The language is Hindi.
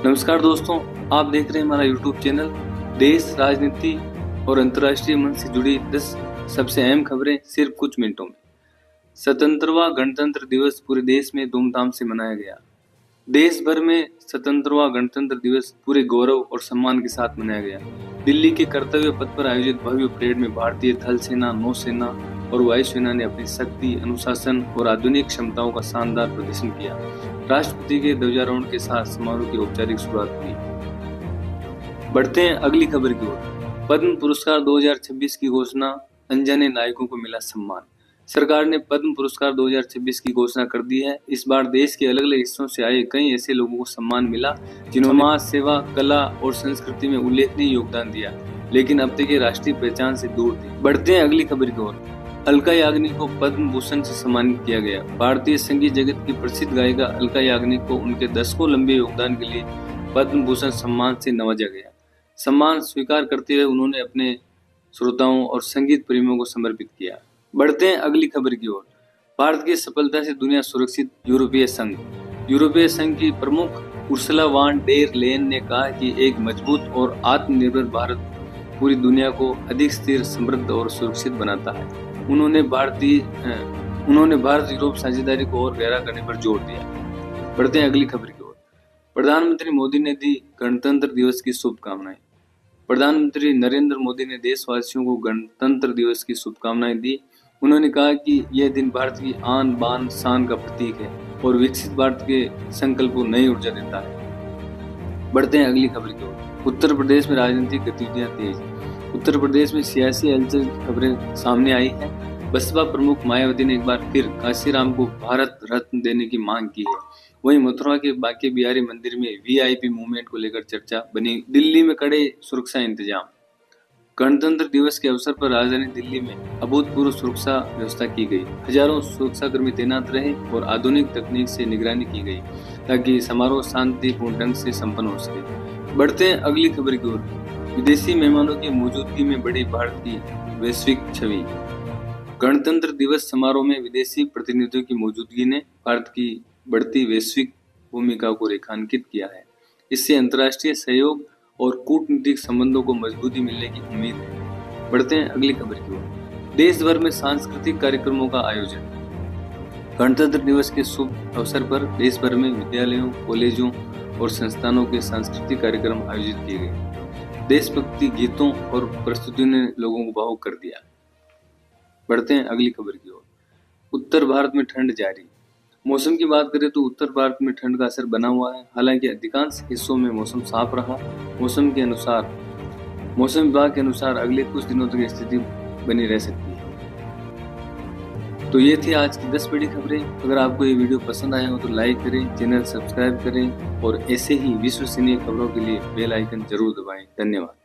नमस्कार दोस्तों, आप देख रहे हैं हमारा YouTube चैनल। देश, राजनीति और अंतर्राष्ट्रीय मंच से जुड़ी 10 सबसे अहम खबरें सिर्फ कुछ मिनटों में। स्वतंत्रता गणतंत्र दिवस पूरे देश में धूमधाम से मनाया गया। देश भर में स्वतंत्रता गणतंत्र दिवस पूरे गौरव और सम्मान के साथ मनाया गया। दिल्ली के कर्तव्य पथ पर आयोजित भव्य परेड में भारतीय थल सेना, नौसेना और वायुसेना ने अपनी शक्ति, अनुशासन और आधुनिक क्षमताओं का शानदार प्रदर्शन किया। राष्ट्रपति के ध्वजारोहण के साथ समारोह की औपचारिक शुरुआत हुई। बढ़ते हैं अगली खबर की ओर। पद्म पुरस्कार 2026 की घोषणा, अनजाने नायकों को मिला सम्मान। सरकार ने पद्म पुरस्कार 2026 की घोषणा कर दी है। इस बार देश के अलग अलग हिस्सों से आए कई ऐसे लोगों को सम्मान मिला जिन्होंने समाज सेवा, कला और संस्कृति में उल्लेखनीय योगदान दिया, लेकिन अब तक ये राष्ट्रीय पहचान से दूर थी। बढ़ते हैं अगली खबर की ओर। अलका याग्निक को पद्म भूषण से सम्मानित किया गया। भारतीय संगीत जगत की प्रसिद्ध गायिका अलका याग्निक को उनके दशकों लंबे योगदान के लिए पद्म भूषण सम्मान से नवाजा गया। सम्मान स्वीकार करते हुए उन्होंने अपने श्रोताओं और संगीत प्रेमियों को समर्पित किया। बढ़ते हैं अगली खबर की ओर। भारत की सफलता से दुनिया सुरक्षित। यूरोपीय संघ की प्रमुख उर्सुला वान डेर लेयन ने कहा कि एक मजबूत और आत्मनिर्भर भारत पूरी दुनिया को अधिक स्थिर, समृद्ध और सुरक्षित बनाता है। उन्होंने भारत यूरोप साझेदारी को और गहरा करने पर जोर दिया। बढ़ते हैं अगली खबर की ओर। प्रधानमंत्री मोदी ने दी गणतंत्र दिवस की शुभकामनाएं। प्रधानमंत्री नरेंद्र मोदी ने देशवासियों को गणतंत्र दिवस की शुभकामनाएं दी। उन्होंने कहा कि यह दिन भारत की आन बान शान का प्रतीक है और विकसित भारत के संकल्प को नई ऊर्जा देता है। बढ़ते हैं अगली खबर की ओर। उत्तर प्रदेश में राजनीतिक गतिविधियां तेज। उत्तर प्रदेश में सियासी हलचल खबरें सामने आई है। बसपा प्रमुख मायावती ने एक बार फिर काशीराम को भारत रत्न देने की मांग की है। वहीं मथुरा के बांके बिहारी मंदिर में वीआईपी मूवमेंट को लेकर चर्चा बनी। दिल्ली में कड़े सुरक्षा इंतजाम। गणतंत्र दिवस के अवसर पर राजधानी दिल्ली में अभूतपूर्व सुरक्षा व्यवस्था की गई। हजारों सुरक्षाकर्मी तैनात रहे और आधुनिक तकनीक से निगरानी की गई ताकि समारोह शांतिपूर्ण ढंग से संपन्न हो सके। बढ़ते हैं अगली खबर की ओर। विदेशी मेहमानों की मौजूदगी में बढ़ी भारत की वैश्विक छवि। गणतंत्र दिवस समारोह में विदेशी प्रतिनिधियों की मौजूदगी ने भारत की बढ़ती वैश्विक भूमिका को रेखांकित किया है। इससे अंतर्राष्ट्रीय सहयोग और कूटनीतिक संबंधों को मजबूती मिलने की उम्मीद है। बढ़ते हैं अगली खबर की ओर। देश भर में सांस्कृतिक कार्यक्रमों का आयोजन। गणतंत्र दिवस के शुभ अवसर पर देश भर में विद्यालयों, कॉलेजों और संस्थानों के सांस्कृतिक कार्यक्रम आयोजित किए गए। देशभक्ति गीतों और प्रस्तुतियों ने लोगों को भावुक कर दिया। बढ़ते हैं अगली खबर की ओर। उत्तर भारत में ठंड जारी। मौसम की बात करें तो उत्तर भारत में ठंड का असर बना हुआ है। हालांकि अधिकांश हिस्सों में मौसम साफ रहा। मौसम विभाग के अनुसार अगले कुछ दिनों तक स्थिति बनी रह सकती है। तो ये थी आज की 10 बड़ी खबरें। अगर आपको ये वीडियो पसंद आया हो तो लाइक करें, चैनल सब्सक्राइब करें और ऐसे ही विश्वसनीय खबरों के लिए बेल आइकन जरूर दबाएं। धन्यवाद।